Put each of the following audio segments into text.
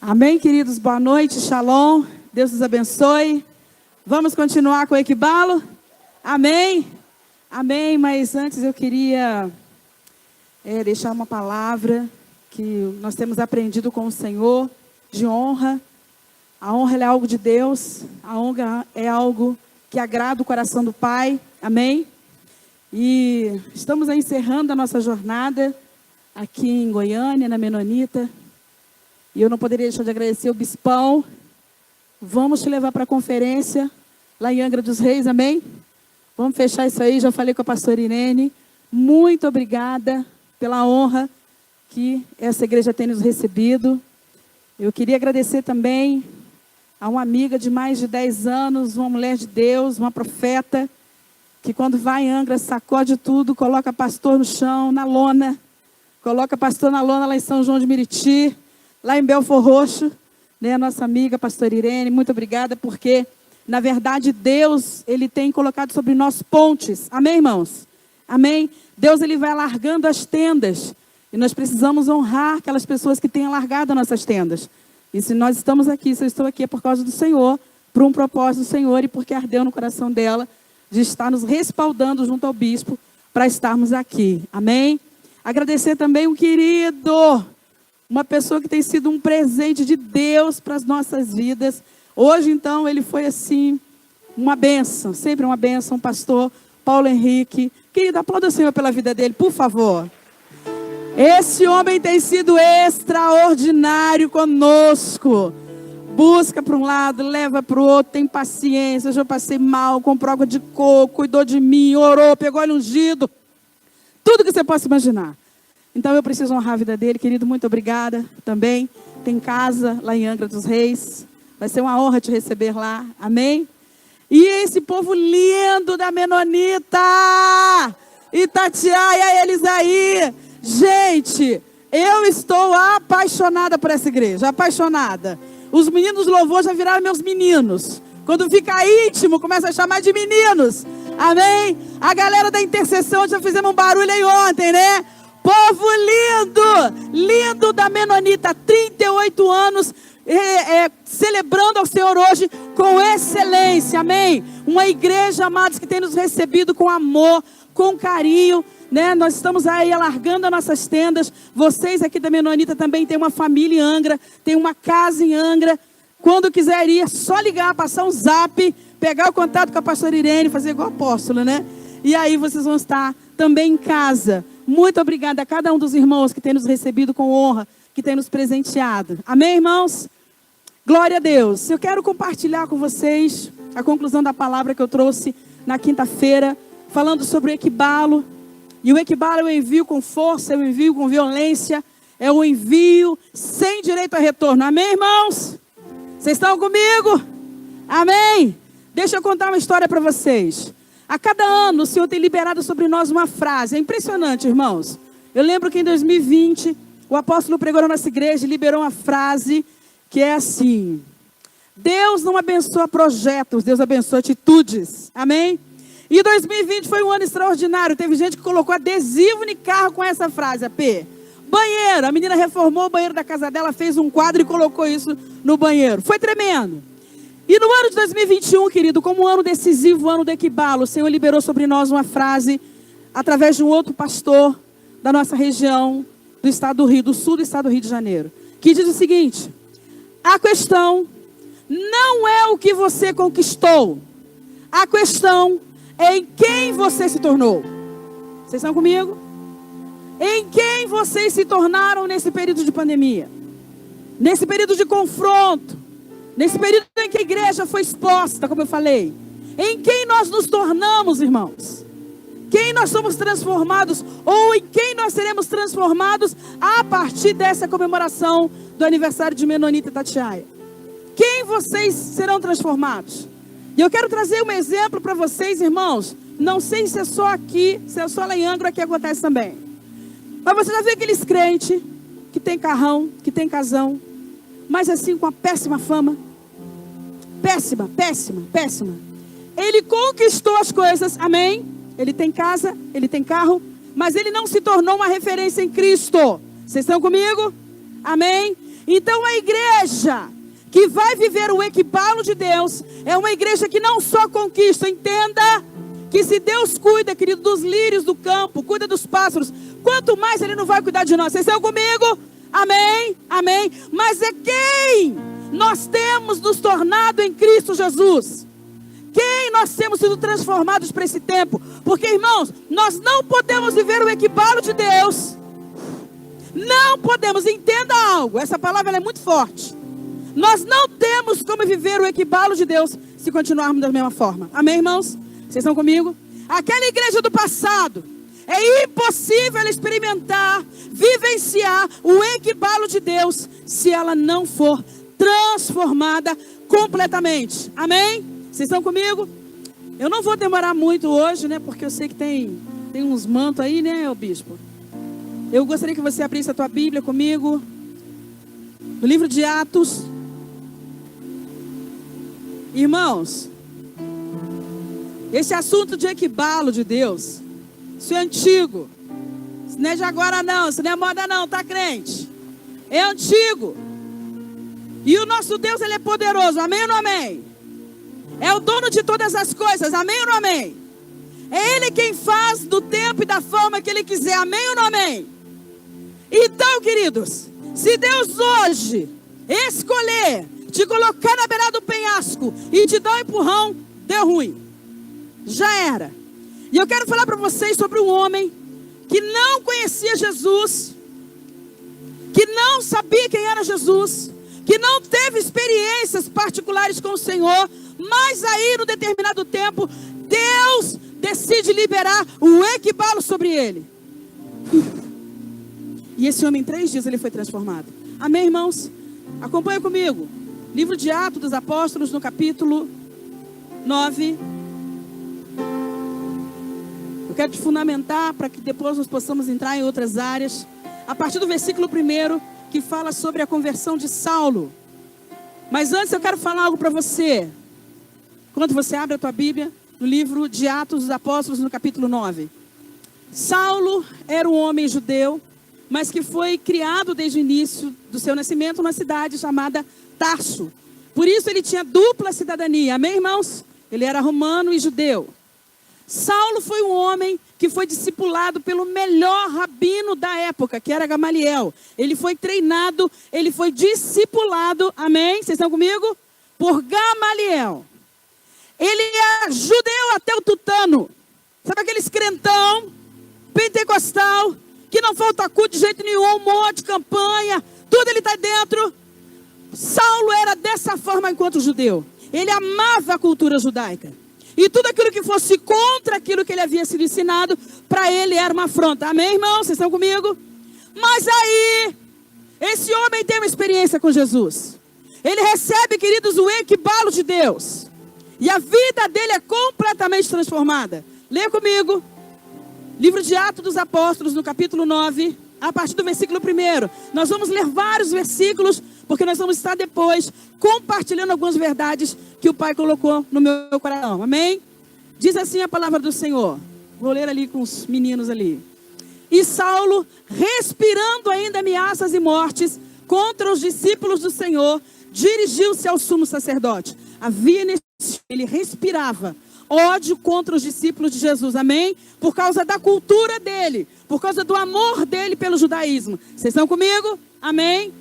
Amém, queridos? Boa noite, shalom. Deus nos abençoe. Vamos continuar com o Equibalo? Amém? Amém, mas antes eu queria deixar uma palavra que nós temos aprendido com o Senhor, de honra. A honra é algo de Deus, a honra é algo que agrada o coração do Pai. Amém? E estamos encerrando a nossa jornada aqui em Goiânia, na Menonita. E eu não poderia deixar de agradecer o Bispão. Vamos te levar para a conferência lá em Angra dos Reis, amém? Vamos fechar isso aí, já falei com a pastora Irene. Muito obrigada pela honra que essa igreja tem nos recebido. Eu queria agradecer também a uma amiga de mais de 10 anos, uma mulher de Deus, uma profeta, que quando vai em Angra, sacode tudo, coloca pastor no chão, na lona. Coloca pastor na lona lá em São João de Meriti. Lá em Belfor Roxo, né, a nossa amiga, pastora Irene, muito obrigada, porque, na verdade, Deus, Ele tem colocado sobre nós pontes. Amém, irmãos? Amém? Deus, Ele vai alargando as tendas, e nós precisamos honrar aquelas pessoas que têm alargado as nossas tendas. E se nós estamos aqui, se eu estou aqui, é por causa do Senhor, por um propósito do Senhor, e porque ardeu no coração dela, de estar nos respaldando junto ao bispo, para estarmos aqui. Amém? Agradecer também o querido... uma pessoa que tem sido um presente de Deus para as nossas vidas. Hoje, então, ele foi assim, uma bênção, sempre uma bênção, pastor Paulo Henrique. Querido, aplauda o Senhor pela vida dele, por favor. Esse homem tem sido extraordinário conosco. Busca para um lado, leva para o outro, tem paciência. Hoje eu passei mal, comprou água de coco, cuidou de mim, orou, pegou óleo ungido. Tudo que você possa imaginar. Então eu preciso honrar a vida dele, querido, muito obrigada também. Tem casa lá em Angra dos Reis, vai ser uma honra te receber lá, amém? E esse povo lindo da Menonita, Itatiaia, eles aí. Gente, eu estou apaixonada por essa igreja, apaixonada. Os meninos do louvor já viraram meus meninos. Quando fica íntimo, começa a chamar de meninos, amém? A galera da intercessão, já fizemos um barulho aí ontem, né? Povo lindo, lindo da Menonita, 38 anos, celebrando ao Senhor hoje com excelência, amém? Uma igreja, amados, que tem nos recebido com amor, com carinho, né? Nós estamos aí alargando as nossas tendas. Vocês aqui da Menonita também têm uma família em Angra, tem uma casa em Angra. Quando quiser ir, é só ligar, passar um zap, pegar o contato com a pastora Irene, fazer igual apóstolo, né? E aí vocês vão estar também em casa. Muito obrigada a cada um dos irmãos que tem nos recebido com honra, que tem nos presenteado. Amém, irmãos? Glória a Deus. Eu quero compartilhar com vocês a conclusão da palavra que eu trouxe na quinta-feira, falando sobre o Equibalo. E o Equibalo é o envio com força, é o envio com violência, é o envio sem direito a retorno. Amém, irmãos? Vocês estão comigo? Amém? Deixa eu contar uma história para vocês. A cada ano o Senhor tem liberado sobre nós uma frase. É impressionante, irmãos. Eu lembro que em 2020, o apóstolo pregou na nossa igreja e liberou uma frase que é assim: Deus não abençoa projetos, Deus abençoa atitudes. Amém? E 2020 foi um ano extraordinário. Teve gente que colocou adesivo no carro com essa frase, AP. Banheiro, a menina reformou o banheiro da casa dela, fez um quadro e colocou isso no banheiro. Foi tremendo. E no ano de 2021, querido, como um ano decisivo, o ano do Equibalo, o Senhor liberou sobre nós uma frase, através de um outro pastor da nossa região, do estado do Rio, do sul do estado do Rio de Janeiro, que diz o seguinte: a questão não é o que você conquistou, a questão é em quem você se tornou. Vocês estão comigo? Em quem vocês se tornaram nesse período de pandemia, nesse período de confronto, nesse período em que a igreja foi exposta, como eu falei. Em quem nós nos tornamos, irmãos? Quem nós somos transformados, ou em quem nós seremos transformados a partir dessa comemoração do aniversário de Menonita e Itatiaia? Quem vocês serão transformados? E eu quero trazer um exemplo para vocês, irmãos. Não sei se é só aqui, se é só lá em Angra que acontece também. Mas você já viu aqueles crentes que tem carrão, que tem casão, mas assim com a péssima fama? Péssima, péssima, péssima. Ele conquistou as coisas, amém? Ele tem casa, ele tem carro, mas ele não se tornou uma referência em Cristo. Vocês estão comigo? Amém? Então a igreja que vai viver o equibalo de Deus é uma igreja que não só conquista, entenda que se Deus cuida, querido, dos lírios do campo, cuida dos pássaros, quanto mais Ele não vai cuidar de nós. Vocês estão comigo? Amém? Amém? Mas é quem nós temos nos tornado em Cristo Jesus. Quem nós temos sido transformados para esse tempo. Porque, irmãos, nós não podemos viver o equibalo de Deus. Não podemos, entenda algo. Essa palavra ela é muito forte. Nós não temos como viver o equibalo de Deus se continuarmos da mesma forma. Amém, irmãos? Vocês estão comigo? Aquela igreja do passado, é impossível ela experimentar, vivenciar o equibalo de Deus se ela não for transformada completamente. Amém? Vocês estão comigo? Eu não vou demorar muito hoje, né? Porque eu sei que tem uns mantos aí, né, bispo? Eu gostaria que você abrisse a tua Bíblia comigo. No livro de Atos. Irmãos, esse assunto de equibalo de Deus, isso é antigo. Isso não é de agora não, isso não é moda não, tá crente? É antigo. E o nosso Deus, Ele é poderoso, amém ou não amém? É o dono de todas as coisas, amém ou não amém? É Ele quem faz do tempo e da forma que Ele quiser, amém ou não amém? Então, queridos, se Deus hoje escolher te colocar na beirada do penhasco e te dar um empurrão, deu ruim. Já era. E eu quero falar para vocês sobre um homem que não conhecia Jesus, que não sabia quem era Jesus, que não teve experiências particulares com o Senhor, mas aí, no determinado tempo, Deus decide liberar o equibalo sobre ele. E esse homem, em 3 dias, ele foi transformado. Amém, irmãos? Acompanha comigo. Livro de Atos dos Apóstolos, no capítulo 9. Eu quero te fundamentar para que depois nós possamos entrar em outras áreas. A partir do versículo 1, que fala sobre a conversão de Saulo. Mas antes eu quero falar algo para você. Quando você abre a tua Bíblia, no livro de Atos dos Apóstolos, no capítulo 9. Saulo era um homem judeu, mas que foi criado desde o início do seu nascimento numa cidade chamada Tarso. Por isso ele tinha dupla cidadania. Amém, irmãos? Ele era romano e judeu. Saulo foi um homem que foi discipulado pelo melhor rabino da época, que era Gamaliel. Ele foi treinado, ele foi discipulado, amém? Vocês estão comigo? Por Gamaliel. Ele é judeu até o tutano. Sabe aqueles crentão, pentecostal, que não falta culto de jeito nenhum, um monte de campanha, tudo ele está dentro. Saulo era dessa forma enquanto judeu. Ele amava a cultura judaica. E tudo aquilo que fosse contra aquilo que ele havia sido ensinado, para ele era uma afronta. Amém, irmãos? Vocês estão comigo? Mas aí, esse homem tem uma experiência com Jesus. Ele recebe, queridos, o equibalo de Deus. E a vida dele é completamente transformada. Leia comigo. Livro de Atos dos Apóstolos, no capítulo 9, a partir do versículo 1. Nós vamos ler vários versículos, porque nós vamos estar depois compartilhando algumas verdades que o Pai colocou no meu coração. Amém? Diz assim a palavra do Senhor. Vou ler ali com os meninos ali. E Saulo, respirando ainda ameaças e mortes contra os discípulos do Senhor, dirigiu-se ao sumo sacerdote. Havia nesse ele respirava ódio contra os discípulos de Jesus, amém? Por causa da cultura dele, por causa do amor dele pelo judaísmo. Vocês estão comigo? Amém?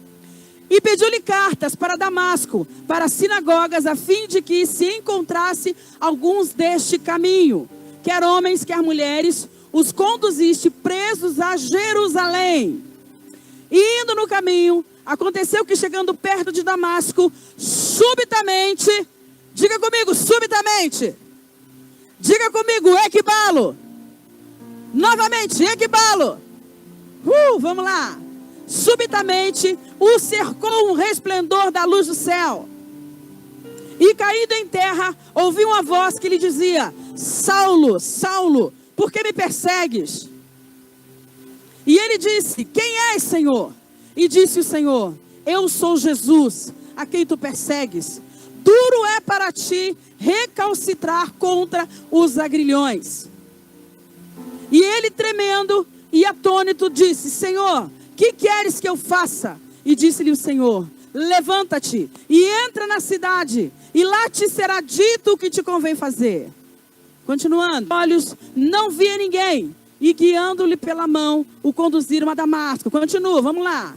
E pediu-lhe cartas para Damasco, para as sinagogas, a fim de que se encontrasse alguns deste caminho, quer homens, quer mulheres, os conduziste presos a Jerusalém. E indo no caminho, aconteceu que chegando perto de Damasco, subitamente, diga comigo, subitamente, diga comigo, equibalo. Novamente, equibalo. Vamos lá. Subitamente o cercou um resplendor da luz do céu. E caído em terra, ouviu uma voz que lhe dizia: Saulo, Saulo, por que me persegues? E ele disse: quem és, Senhor? E disse o Senhor: eu sou Jesus, a quem tu persegues. Duro é para ti recalcitrar contra os agrilhões. E ele, tremendo e atônito, disse: Senhor, que queres que eu faça? E disse-lhe o Senhor: levanta-te e entra na cidade, e lá te será dito o que te convém fazer. Continuando. Olhos não via ninguém, e guiando-lhe pela mão, o conduziram a Damasco. Continua, vamos lá.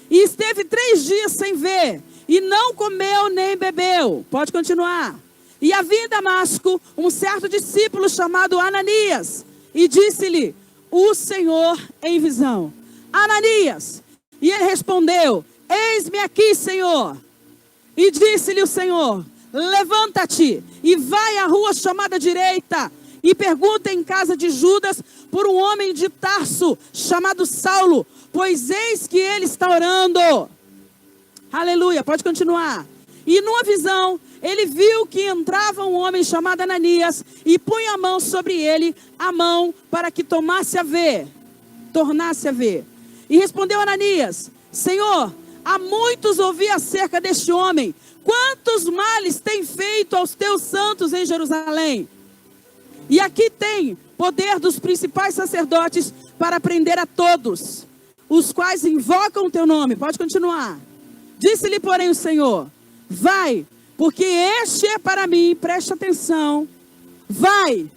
E esteve 3 dias sem ver, e não comeu nem bebeu. Pode continuar. E havia em Damasco um certo discípulo chamado Ananias, e disse-lhe o Senhor em visão: Ananias. E ele respondeu: eis-me aqui, Senhor. E disse-lhe o Senhor: levanta-te e vai à rua chamada direita, e pergunta em casa de Judas por um homem de Tarso chamado Saulo, pois eis que ele está orando. Aleluia, pode continuar. E numa visão, ele viu que entrava um homem chamado Ananias, e punha a mão sobre ele, a mão para que tornasse a ver. E respondeu Ananias: Senhor, há muitos ouvi acerca deste homem. Quantos males tem feito aos teus santos em Jerusalém? E aqui tem poder dos principais sacerdotes para prender a todos, os quais invocam o teu nome. Pode continuar. Disse-lhe, porém, o Senhor: vai, porque este é para mim, preste atenção, vai,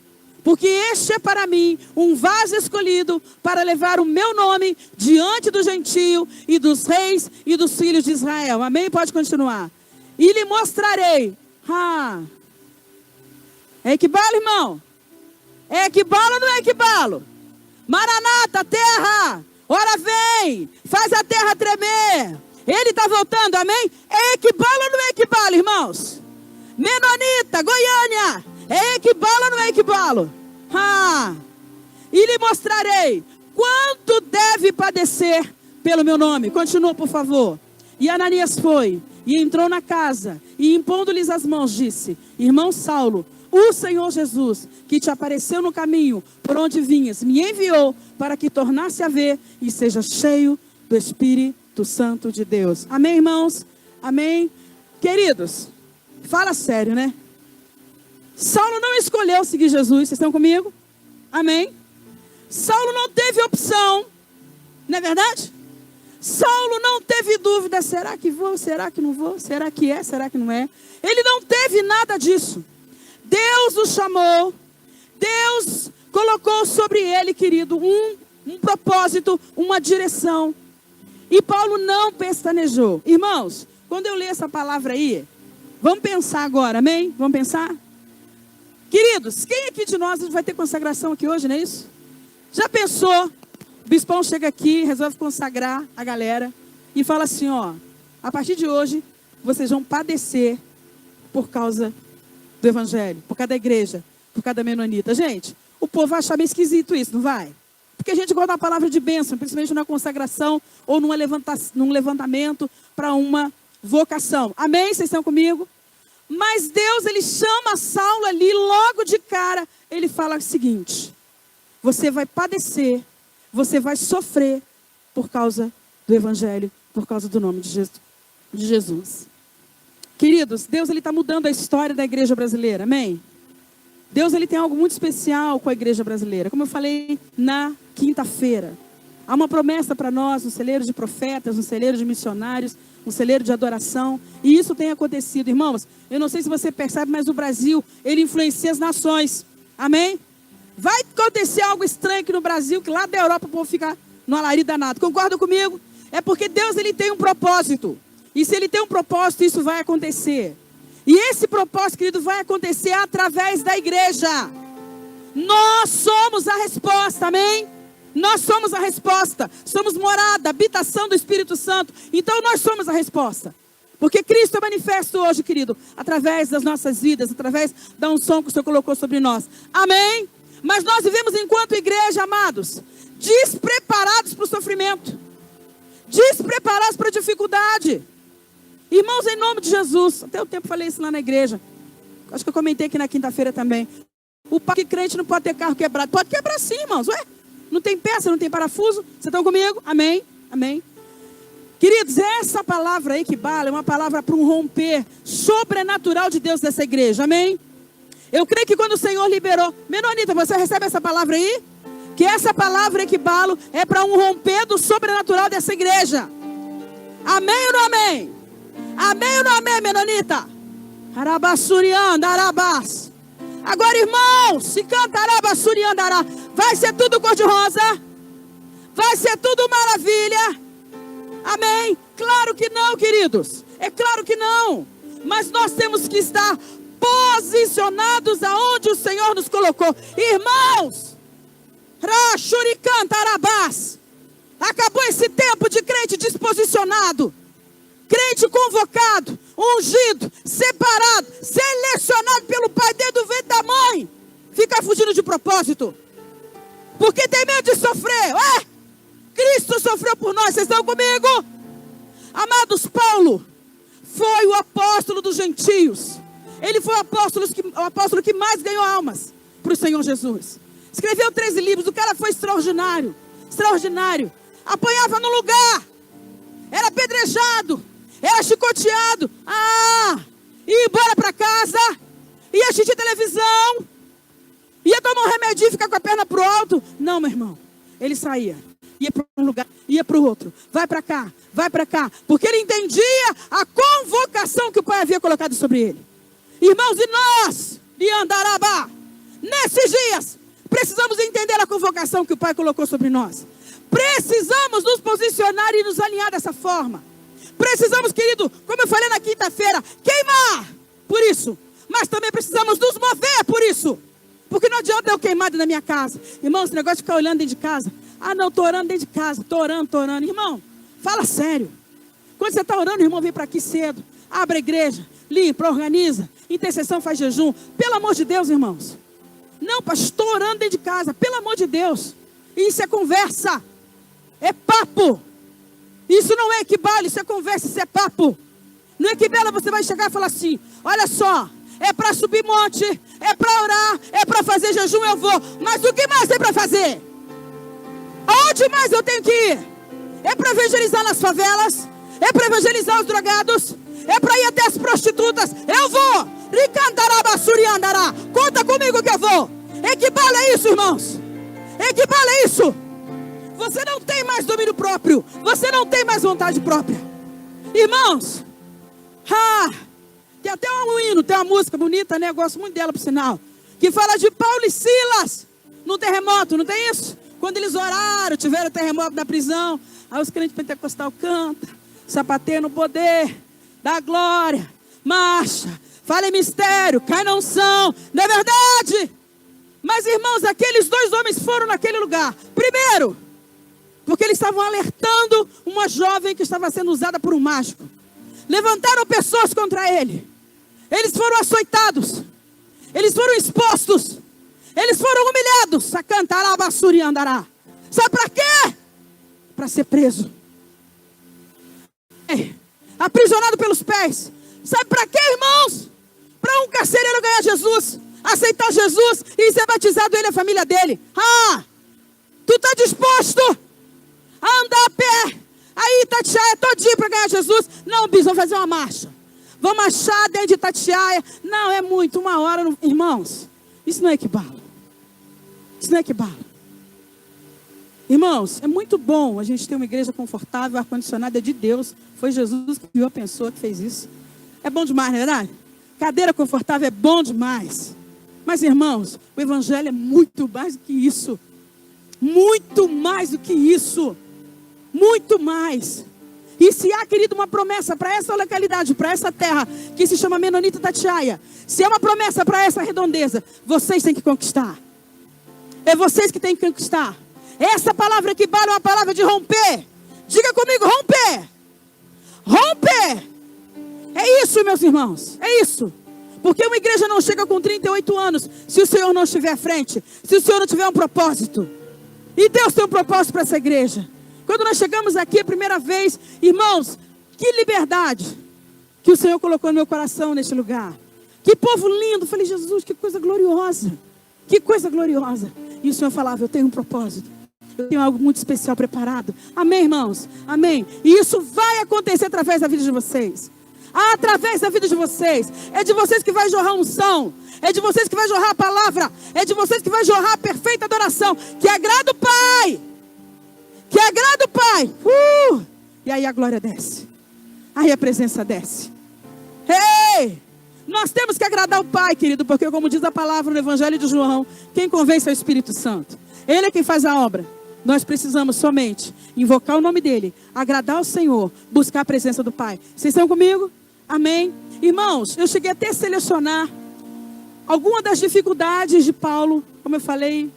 porque este é para mim um vaso escolhido para levar o meu nome diante do gentio e dos reis e dos filhos de Israel. Amém? Pode continuar. E lhe mostrarei. É equibalo, irmão? É equibalo ou não é equibalo? Maranata, terra, ora vem, faz a terra tremer. Ele está voltando, amém? É equibalo ou não é equibalo, irmãos? Menonita, Goiânia, é equibalo ou não é equibalo? E lhe mostrarei quanto deve padecer pelo meu nome. Continua, por favor. E Ananias foi e entrou na casa, e impondo-lhes as mãos, disse: irmão Saulo, o Senhor Jesus, que te apareceu no caminho por onde vinhas, me enviou para que tornasse a ver e seja cheio do Espírito Santo de Deus. Amém, irmãos? Amém? Queridos, fala sério, né? Saulo não escolheu seguir Jesus, vocês estão comigo? Amém? Saulo não teve opção, não é verdade? Saulo não teve dúvida: será que vou, será que não vou, será que é, será que não é? Ele não teve nada disso. Deus o chamou, Deus colocou sobre ele, querido, um propósito, uma direção. E Paulo não pestanejou. Irmãos, quando eu ler essa palavra aí, vamos pensar agora, amém? Vamos pensar? Queridos, quem aqui de nós vai ter consagração aqui hoje, não é isso? Já pensou? O bispão chega aqui, resolve consagrar a galera e fala assim, ó: a partir de hoje, vocês vão padecer por causa do evangelho, por causa da igreja, por causa da menonita. Gente, o povo vai achar meio esquisito isso, não vai? Porque a gente gosta da palavra de bênção, principalmente na consagração ou num levantamento para uma vocação. Amém? Vocês estão comigo? Mas Deus, ele chama Saulo ali, logo de cara, ele fala o seguinte: você vai padecer, você vai sofrer por causa do evangelho, por causa do nome de Jesus. Queridos, Deus, ele está mudando a história da igreja brasileira, amém? Deus, ele tem algo muito especial com a igreja brasileira. Como eu falei na quinta-feira, há uma promessa para nós, um celeiro de profetas, um celeiro de missionários, um celeiro de adoração, e isso tem acontecido. Irmãos, eu não sei se você percebe, mas o Brasil, ele influencia as nações, amém? Vai acontecer algo estranho aqui no Brasil, que lá da Europa o povo fica no alarido danado. Concorda comigo? É porque Deus, ele tem um propósito. E se ele tem um propósito, isso vai acontecer. E esse propósito, querido, vai acontecer através da igreja. Nós somos a resposta, amém? Nós somos a resposta. Somos morada, habitação do Espírito Santo. Então nós somos a resposta. Porque Cristo é manifesto hoje, querido, através das nossas vidas, através da unção que o Senhor colocou sobre nós. Amém? Mas nós vivemos enquanto igreja, amados, despreparados para o sofrimento. Despreparados para a dificuldade. Irmãos, em nome de Jesus, até o tempo falei isso lá na igreja, acho que eu comentei aqui na quinta-feira também. O pai que crente não pode ter carro quebrado. Pode quebrar sim, irmãos. Ué, não tem peça, não tem parafuso. Vocês estão comigo? Amém? Amém. Queridos, essa palavra aí que bala é uma palavra para um romper sobrenatural de Deus dessa igreja. Amém? Eu creio que quando o Senhor liberou, Menonita, você recebe essa palavra aí? Que essa palavra equibalo é para um romper do sobrenatural dessa igreja. Amém ou não amém? Amém ou não amém, menonita? Arabassurianda, arabás. Agora, irmãos, se canta arabassurianda, ará, vai ser tudo cor-de-rosa? Vai ser tudo maravilha? Amém? Claro que não, queridos. É claro que não. Mas nós temos que estar posicionados aonde o Senhor nos colocou. Irmãos, Rachuricantarabás. Acabou esse tempo de crente disposicionado, crente convocado, ungido, separado, selecionado pelo pai desde o ventre da mãe. Fica fugindo de propósito, porque tem medo de sofrer. Cristo sofreu por nós, vocês estão comigo? Amados, Paulo foi o apóstolo dos gentios. Ele foi o apóstolo que mais ganhou almas para o Senhor Jesus. Escreveu 13 livros, o cara foi extraordinário. Extraordinário. Apanhava no lugar, era apedrejado, era chicoteado. Ia embora para casa, ia assistir televisão, ia tomar um remedinho e ficar com a perna pro alto. Não, meu irmão, ele saía, ia para um lugar, ia para o outro, vai para cá, porque ele entendia a convocação que o Pai havia colocado sobre ele. Irmãos, e nós, Liandarabá, nesses dias, precisamos entender a convocação que o Pai colocou sobre nós. Precisamos nos posicionar e nos alinhar dessa forma. Precisamos, querido, como eu falei na quinta-feira, queimar por isso. Mas também precisamos nos mover por isso. Porque não adianta eu queimar dentro da minha casa. Irmão, esse negócio de ficar olhando dentro de casa. Não, estou orando dentro de casa. Estou orando. Irmão, fala sério. Quando você está orando, irmão, vem para aqui cedo. Abre a igreja, limpa, organiza. Intercessão, faz jejum. Pelo amor de Deus, irmãos. Não, pastor, orando dentro de casa. Pelo amor de Deus. Isso é conversa. É papo. Isso não é equibala, isso é conversa, isso é papo. No equibala você vai chegar e falar assim: olha só, é para subir monte, é para orar, é para fazer jejum, eu vou. Mas o que mais tem para fazer? Aonde mais eu tenho que ir? É para evangelizar nas favelas? É para evangelizar os drogados? É para ir até as prostitutas? Eu vou! Ricandarabasuriandará. Conta comigo que eu vou. Equibala é isso, irmãos. Equibala é isso. Você não tem mais domínio próprio. Você não tem mais vontade própria. Irmãos, tem até um hino, tem uma música bonita, né? Eu gosto muito dela, por sinal, que fala de Paulo e Silas no terremoto, não tem isso? Quando eles oraram, tiveram terremoto na prisão. Aí os crentes pentecostais cantam, sapateia no poder da glória, marcha, fala em mistério, cai na unção. Não é verdade? Mas, irmãos, aqueles dois homens foram naquele lugar. Primeiro, porque eles estavam alertando uma jovem que estava sendo usada por um mágico. Levantaram pessoas contra ele. Eles foram açoitados. Eles foram expostos. Eles foram humilhados. Sacantarabasuriandará. Sabe para quê? Para ser preso. Aprisionado pelos pés. Sabe para quê, irmãos? Para um carcereiro ganhar Jesus, aceitar Jesus e ser batizado ele e a família dele. Tu está disposto a andar a pé aí Itatiaia todinho para ganhar Jesus? Não, bispo, vamos fazer uma marcha. Vamos marchar dentro de Itatiaia. Não, é muito, 1 hora. Irmãos, isso não é equibalo. Isso não é equibalo. Irmãos, é muito bom a gente ter uma igreja confortável, ar-condicionada, é de Deus. Foi Jesus que viu a pessoa que fez isso. É bom demais, não é verdade? Cadeira confortável é bom demais. Mas, irmãos, o evangelho é muito mais do que isso. Muito mais do que isso. Muito mais. E se há, querido, uma promessa para essa localidade, para essa terra, que se chama Menonita Itatiaia, se é uma promessa para essa redondeza, vocês têm que conquistar. É vocês que têm que conquistar. Essa palavra equibala é uma palavra de romper. Diga comigo, romper. Romper. É isso, meus irmãos. É isso. Porque uma igreja não chega com 38 anos se o Senhor não estiver à frente. Se o Senhor não tiver um propósito. E Deus tem um propósito para essa igreja. Quando nós chegamos aqui a primeira vez, irmãos, que liberdade que o Senhor colocou no meu coração neste lugar. Que povo lindo. Falei, Jesus, que coisa gloriosa. Que coisa gloriosa. E o Senhor falava, eu tenho um propósito. Eu tenho algo muito especial preparado. Amém, irmãos? Amém. E isso vai acontecer através da vida de vocês. Através da vida de vocês. É de vocês que vai jorrar unção. É de vocês que vai jorrar a palavra. É de vocês que vai jorrar a perfeita adoração. Que agrada o Pai. Que agrada o Pai. E aí a glória desce. aí a presença desce. Ei! Nós temos que agradar o Pai, querido, porque como diz a palavra no Evangelho de João, quem convence é o Espírito Santo. Ele é quem faz a obra. Nós precisamos somente invocar o nome dele, agradar o Senhor, buscar a presença do Pai. Vocês estão comigo? Amém? Irmãos, eu cheguei até a selecionar algumas das dificuldades de Paulo. Como eu falei,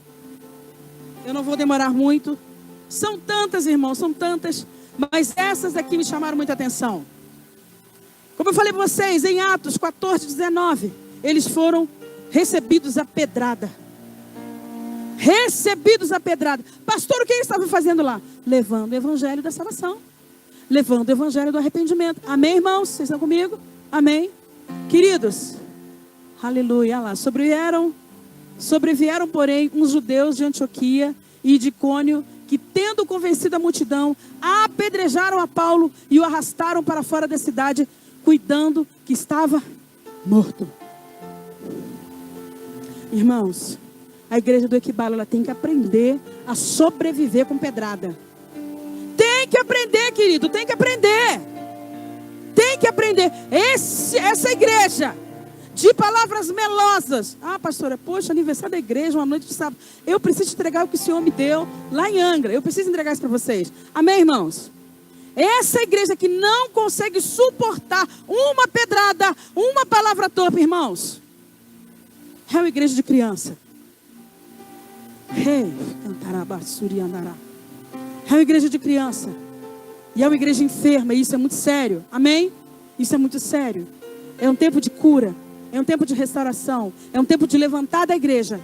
eu não vou demorar muito. São tantas, irmãos, são tantas. Mas essas aqui me chamaram muita atenção. Como eu falei para vocês, em Atos 14, 19, eles foram recebidos a pedrada. Recebidos a pedrada. Pastor, o que eles estavam fazendo lá? Levando o evangelho da salvação. Levando o evangelho do arrependimento. Amém, irmãos? Vocês estão comigo? Amém? Queridos, aleluia, lá. Sobrevieram, porém, uns judeus de Antioquia e de Icônio, que tendo convencido a multidão, apedrejaram a Paulo e o arrastaram para fora da cidade, cuidando que estava morto. Irmãos, a igreja do Equibalo, ela tem que aprender a sobreviver com pedrada. Tem que aprender, querido, tem que aprender. Tem que aprender. Essa igreja de palavras melosas. Ah, pastora, poxa, aniversário da igreja, uma noite de sábado. Eu preciso entregar o que o Senhor me deu lá em Angra. Eu preciso entregar isso para vocês. Amém, irmãos? Essa igreja que não consegue suportar uma pedrada, uma palavra torpe, irmãos. É uma igreja de criança. É uma igreja de criança. E é uma igreja enferma, e isso é muito sério. Amém? Isso é muito sério. É um tempo de cura. É um tempo de restauração. É um tempo de levantar da igreja.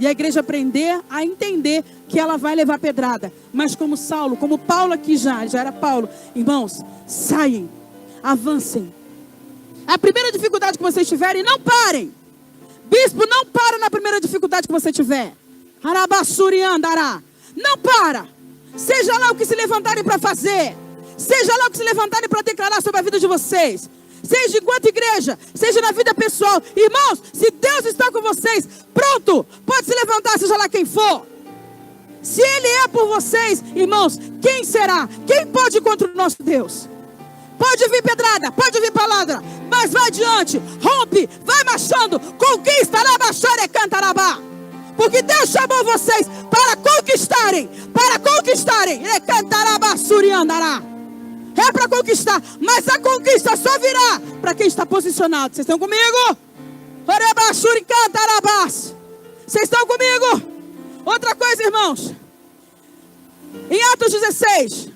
E a igreja aprender a entender que ela vai levar pedrada. Mas como Saulo, como Paulo aqui já era Paulo. Irmãos, saem, avancem. A primeira dificuldade que vocês tiverem, não parem. Bispo, não para na primeira dificuldade que você tiver. Arabassuri andará. Não para. Seja lá o que se levantarem para fazer. Seja lá o que se levantarem para declarar sobre a vida de vocês. Seja enquanto igreja, seja na vida pessoal. Irmãos, se Deus está com vocês, pronto, pode se levantar, seja lá quem for. Se Ele é por vocês, irmãos, quem será? Quem pode ir contra o nosso Deus? Pode vir pedrada, pode vir palavra, mas vai adiante, rompe, vai marchando, conquista, labaxore, cantarabá. Porque Deus chamou vocês para conquistarem, cantarabá, suriandará. É para conquistar, mas a conquista só virá para quem está posicionado. Vocês estão comigo? Vocês estão comigo? Outra coisa, irmãos. Em Atos 16,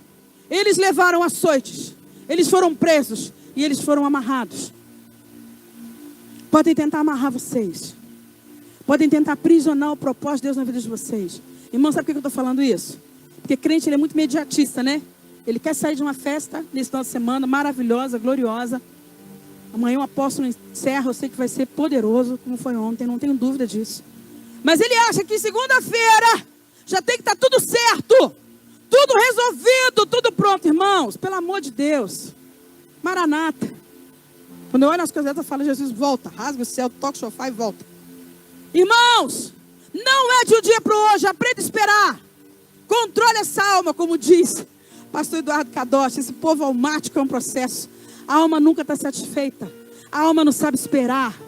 eles levaram açoites, eles foram presos e eles foram amarrados. Podem tentar amarrar vocês. Podem tentar aprisionar o propósito de Deus na vida de vocês. Irmão, sabe por que eu estou falando isso? Porque crente, ele é muito imediatista, né? Ele quer sair de uma festa nesse final de semana, maravilhosa, gloriosa. Amanhã o apóstolo encerra, eu sei que vai ser poderoso, como foi ontem, não tenho dúvida disso. Mas ele acha que segunda-feira já tem que estar tudo certo, tudo resolvido, tudo pronto. Irmãos, pelo amor de Deus, Maranata. Quando eu olho as coisas, eu falo, Jesus, volta, rasga o céu, toca o chofar e volta. Irmãos, não é de um dia para o hoje, aprenda a esperar. Controle essa alma, como diz Pastor Eduardo Kadosh. Esse povo almático é um processo. A alma nunca está satisfeita. A alma não sabe esperar.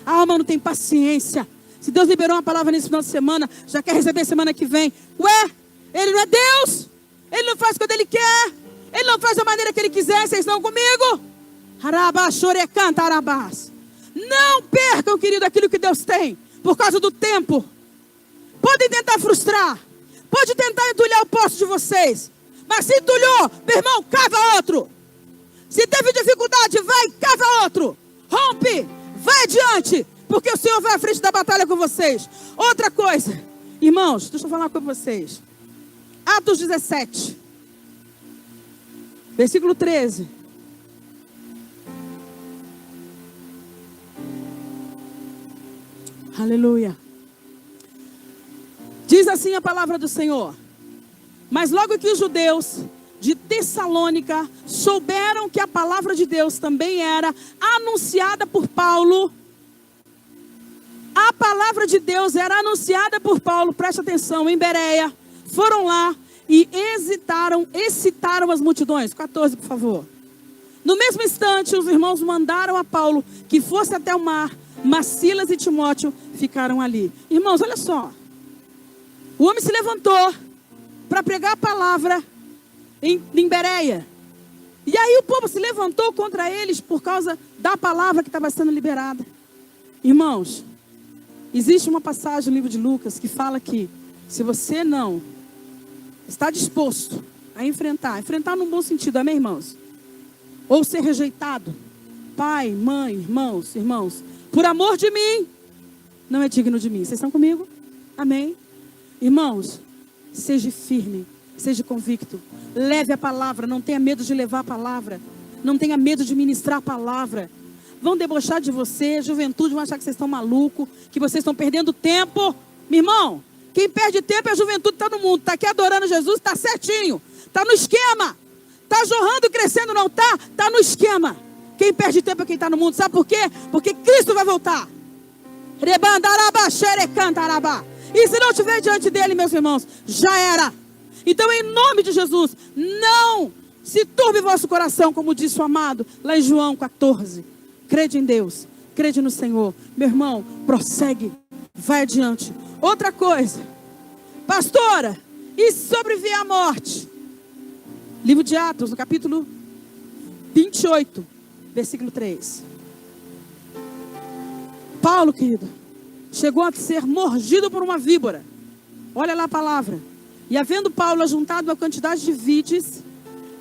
A alma não tem paciência. Se Deus liberou uma palavra nesse final de semana, já quer receber semana que vem. Ué, Ele não é Deus? Ele não faz quando Ele quer? Ele não faz da maneira que Ele quiser? Vocês estão comigo? Não percam, querido, aquilo que Deus tem. Por causa do tempo. Podem tentar frustrar. Pode tentar entulhar o poço de vocês. Mas se entulhou, meu irmão, cava outro. Se teve dificuldade, vai, cava outro. Rompe, vai adiante. Porque o Senhor vai à frente da batalha com vocês. Outra coisa, irmãos, deixa eu falar uma coisa com vocês. Atos 17, versículo 13. Aleluia. Diz assim a palavra do Senhor. Mas logo que os judeus de Tessalônica souberam que a palavra de Deus também era anunciada por Paulo. A palavra de Deus era anunciada por Paulo, presta atenção, em Bereia. Foram lá e excitaram as multidões. 14, por favor. No mesmo instante, os irmãos mandaram a Paulo que fosse até o mar, mas Silas e Timóteo ficaram ali. Irmãos, olha só. O homem se levantou para pregar a palavra em Bereia. E aí o povo se levantou contra eles por causa da palavra que estava sendo liberada. Irmãos, existe uma passagem no livro de Lucas que fala que se você não está disposto a enfrentar num bom sentido, amém, irmãos? Ou ser rejeitado, pai, mãe, irmãos, por amor de mim, não é digno de mim. Vocês estão comigo? Amém? Irmãos, seja firme, seja convicto, leve a palavra, não tenha medo de levar a palavra, não tenha medo de ministrar a palavra. Vão debochar de você, juventude, vão achar que vocês estão malucos, que vocês estão perdendo tempo. Meu irmão, quem perde tempo é a juventude que está no mundo, está aqui adorando Jesus, está certinho, está no esquema, está jorrando, crescendo, não está? Está no esquema. Quem perde tempo é quem está no mundo, sabe por quê? Porque Cristo vai voltar. E se não estiver diante dele, meus irmãos, já era. Então, em nome de Jesus, não se turbe vosso coração, como disse o amado lá em João 14. Crede em Deus, crede no Senhor. Meu irmão, prossegue, vai adiante. Outra coisa, pastora, e sobreviver à morte? Livro de Atos, no capítulo 28, versículo 3. Paulo, querido, chegou a ser mordido por uma víbora. Olha lá a palavra. E havendo Paulo ajuntado uma quantidade de vides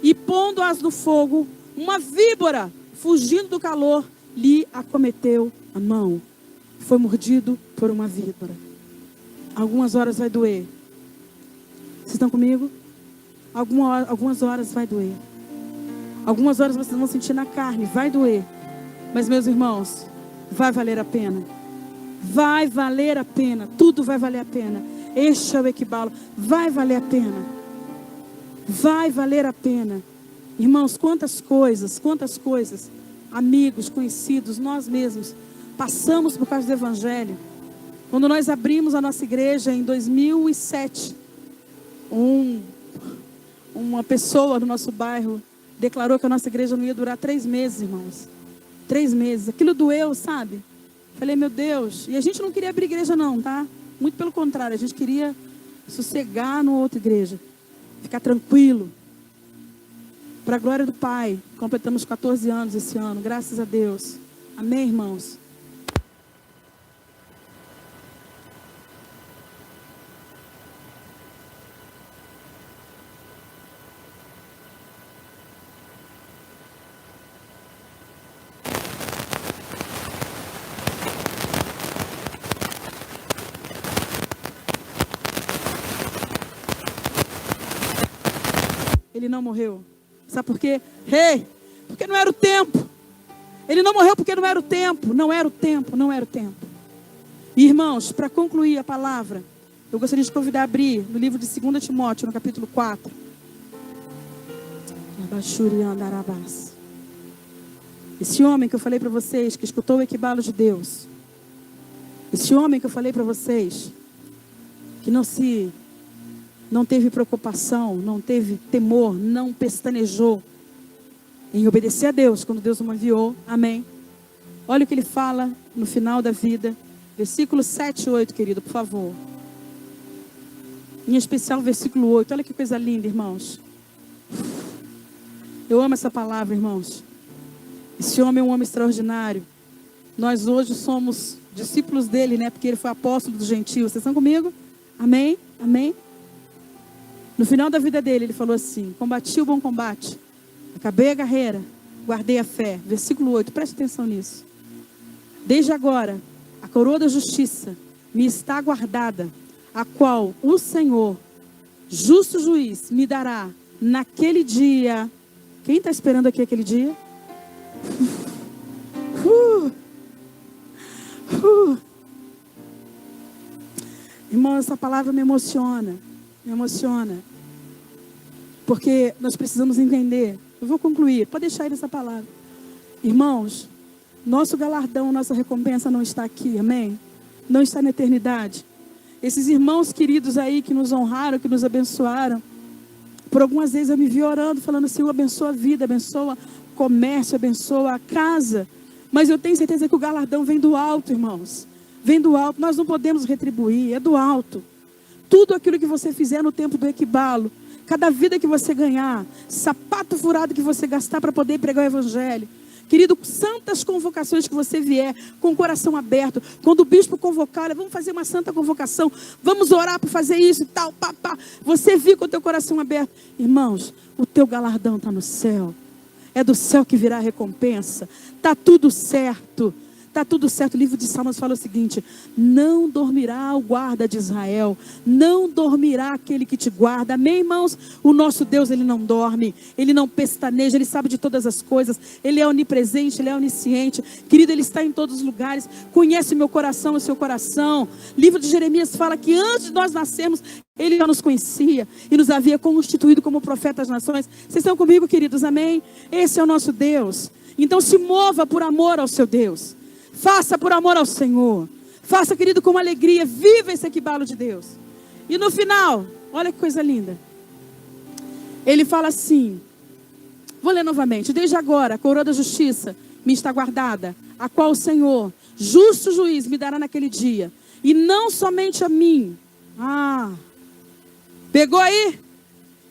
e pondo-as no fogo, uma víbora, fugindo do calor, lhe acometeu a mão. Foi mordido por uma víbora. Algumas horas vai doer. Vocês estão comigo? Algumas horas vai doer. Algumas horas vocês vão sentir na carne, vai doer. Mas, meus irmãos, vai valer a pena. Vai valer a pena. Tudo vai valer a pena. Este é o equibalo. Vai valer a pena. Vai valer a pena. Irmãos, quantas coisas, amigos, conhecidos, nós mesmos, passamos por causa do Evangelho. Quando nós abrimos a nossa igreja em 2007, uma pessoa do nosso bairro declarou que a nossa igreja não ia durar 3 meses, irmãos. 3 meses. Aquilo doeu, sabe? Falei, meu Deus. E a gente não queria abrir igreja não, tá? Muito pelo contrário, a gente queria sossegar numa outra igreja. Ficar tranquilo. Para a glória do Pai. Completamos 14 anos esse ano, graças a Deus. Amém, irmãos? Ele não morreu. Sabe por quê? Porque não era o tempo. Ele não morreu porque não era o tempo. Não era o tempo. E, irmãos, para concluir a palavra, eu gostaria de convidar a abrir no livro de 2 Timóteo, no capítulo 4. Esse homem que eu falei para vocês, que escutou o equibalo de Deus. Esse homem que eu falei para vocês, que não teve preocupação, não teve temor, não pestanejou em obedecer a Deus quando Deus o enviou. Amém. Olha o que ele fala no final da vida. Versículo 7 e 8, querido, por favor. Em especial, versículo 8. Olha que coisa linda, irmãos. Eu amo essa palavra, irmãos. Esse homem é um homem extraordinário. Nós hoje somos discípulos dele, né? Porque ele foi apóstolo dos gentios. Vocês estão comigo? Amém? Amém? No final da vida dele, ele falou assim: combati o bom combate, acabei a carreira, guardei a fé. Versículo 8, preste atenção nisso. Desde agora, a coroa da justiça me está guardada, a qual o Senhor, justo juiz, me dará naquele dia. Quem está esperando aqui aquele dia? Irmão, essa palavra me emociona. Porque nós precisamos entender. Eu vou concluir, pode deixar aí essa palavra. Irmãos, nosso galardão, nossa recompensa não está aqui, amém? Não está na eternidade. Esses irmãos queridos aí que nos honraram, que nos abençoaram, por algumas vezes eu me vi orando, falando: Senhor, abençoa a vida, abençoa comércio, abençoa a casa. Mas eu tenho certeza que o galardão vem do alto, irmãos. Vem do alto. Nós não podemos retribuir, é do alto. Tudo aquilo que você fizer no tempo do equibalo, cada vida que você ganhar, sapato furado que você gastar para poder pregar o evangelho. Querido, santas convocações que você vier, com o coração aberto. Quando o bispo convocar, olha, vamos fazer uma santa convocação, vamos orar para fazer isso e tal, pá. Você vir com o teu coração aberto. Irmãos, o teu galardão está no céu. É do céu que virá a recompensa. Está tudo certo. Está tudo certo. O livro de Salmos fala o seguinte: não dormirá o guarda de Israel, não dormirá aquele que te guarda. Amém, irmãos? O nosso Deus, Ele não dorme, Ele não pestaneja, Ele sabe de todas as coisas, Ele é onipresente, Ele é onisciente. Querido, Ele está em todos os lugares, conhece o meu coração, o seu coração. O livro de Jeremias fala que antes de nós nascermos, Ele já nos conhecia e nos havia constituído como profetas das nações. Vocês estão comigo, queridos? Amém? Esse é o nosso Deus. Então se mova por amor ao seu Deus. Faça por amor ao Senhor. Faça, querido, com alegria. Viva esse equibalo de Deus. E no final, olha que coisa linda. Ele fala assim, vou ler novamente. Desde agora, a coroa da justiça me está guardada, a qual o Senhor, justo juiz, me dará naquele dia. E não somente a mim. Pegou aí?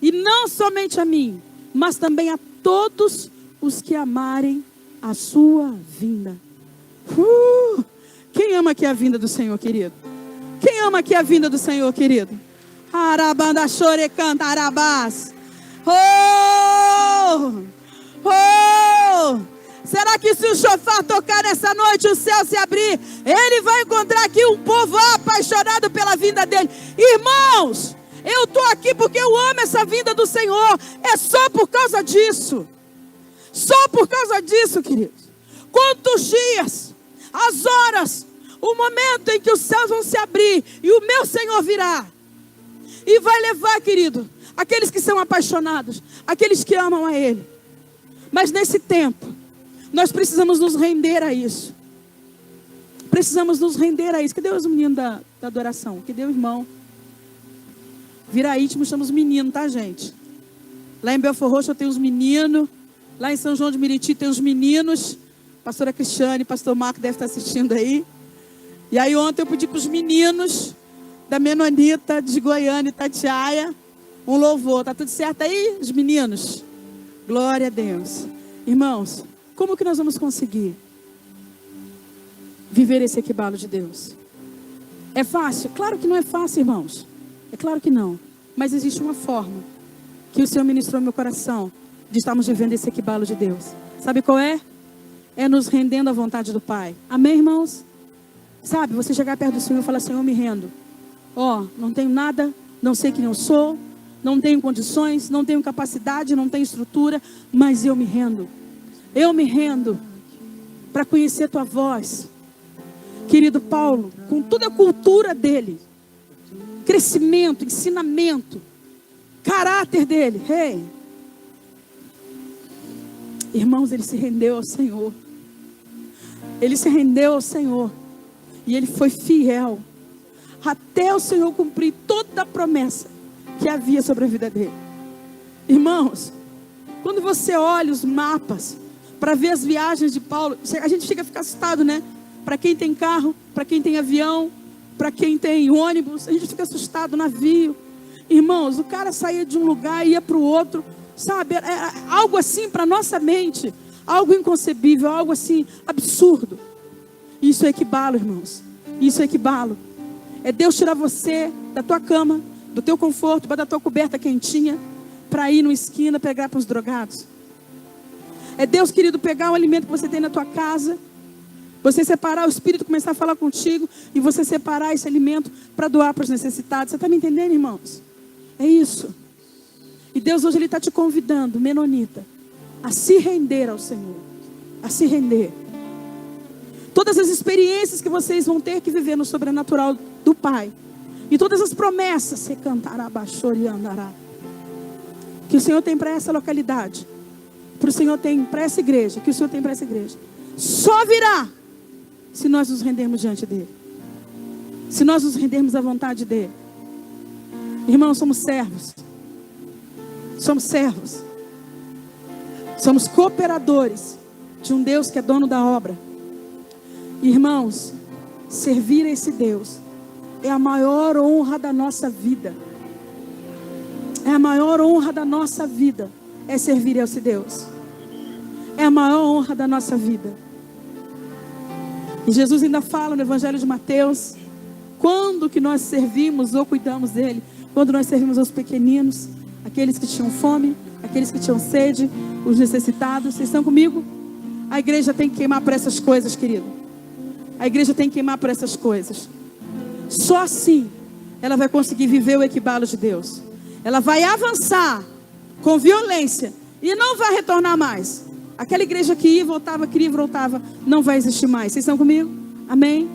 E não somente a mim, mas também a todos os que amarem a sua vinda. Quem ama aqui a vinda do Senhor, querido? Quem ama aqui a vinda do Senhor, querido? Arabanda chore canta arabás. Será que se o chofar tocar nessa noite, o céu se abrir, ele vai encontrar aqui um povo apaixonado pela vinda dele? Irmãos, eu estou aqui porque eu amo essa vinda do Senhor. É só por causa disso. Só por causa disso, queridos. Quantos dias, as horas, o momento em que os céus vão se abrir e o meu Senhor virá e vai levar, querido, aqueles que são apaixonados, aqueles que amam a Ele. Mas nesse tempo, nós precisamos nos render a isso. Precisamos nos render a isso. Cadê os meninos da adoração? Cadê o irmão? Vira íntimo, chama os meninos, tá, gente? Lá em Belfor Roxo tem os meninos. Lá em São João de Meriti tem os meninos. Pastora Cristiane, pastor Marco deve estar assistindo aí. E aí ontem eu pedi para os meninos da Menonita, de Goiânia e Itatiaia, um louvor. Tá tudo certo aí, os meninos? Glória a Deus. Irmãos, como que nós vamos conseguir viver esse equibalo de Deus? É fácil? Claro que não é fácil, irmãos. É claro que não. Mas existe uma forma que o Senhor ministrou no meu coração de estarmos vivendo esse equibalo de Deus. Sabe qual é? É nos rendendo à vontade do Pai. Amém, irmãos? Sabe, você chegar perto do Senhor e falar: Senhor, eu me rendo. Não tenho nada, não sei quem eu sou, não tenho condições, não tenho capacidade, não tenho estrutura, mas eu me rendo. Eu me rendo para conhecer a tua voz. Querido Paulo, com toda a cultura dele, crescimento, ensinamento, caráter dele, irmãos, ele se rendeu ao Senhor. Ele se rendeu ao Senhor. E ele foi fiel até o Senhor cumprir toda a promessa que havia sobre a vida dele. Irmãos, quando você olha os mapas para ver as viagens de Paulo, a gente fica assustado, né? Para quem tem carro, para quem tem avião, para quem tem ônibus, a gente fica assustado, navio. Irmãos, o cara saía de um lugar e ia para o outro, sabe? É algo assim para nossa mente, algo inconcebível, algo assim absurdo. Isso é equibalo, irmãos. Isso é equibalo. É Deus tirar você da tua cama, do teu conforto, da tua coberta quentinha, para ir numa esquina pegar para os drogados. É Deus, querido, pegar o alimento que você tem na tua casa, você separar, o Espírito começar a falar contigo e você separar esse alimento para doar para os necessitados. Você está me entendendo, irmãos? É isso. E Deus hoje Ele está te convidando, menonita, a se render ao Senhor. A se render. Todas as experiências que vocês vão ter que viver no sobrenatural do Pai. E todas as promessas, se cantará, baixou e andará, que o Senhor tem para essa localidade, para o Senhor tem para essa igreja, que o Senhor tem para essa igreja, só virá se nós nos rendermos diante dEle. Se nós nos rendermos à vontade dEle. Irmãos, somos servos. Somos servos. Somos cooperadores de um Deus que é dono da obra. Irmãos, servir a esse Deus é a maior honra da nossa vida. É a maior honra da nossa vida. É servir a esse Deus. É a maior honra da nossa vida. E Jesus ainda fala no Evangelho de Mateus: quando que nós servimos ou cuidamos dele? Quando nós servimos aos pequeninos, aqueles que tinham fome, aqueles que tinham sede, os necessitados. Vocês estão comigo? A igreja tem que queimar por essas coisas, querido. A igreja tem que queimar por essas coisas. Só assim ela vai conseguir viver o equibalo de Deus. Ela vai avançar com violência e não vai retornar mais. Aquela igreja que ia e voltava, queria e voltava, não vai existir mais. Vocês estão comigo? Amém?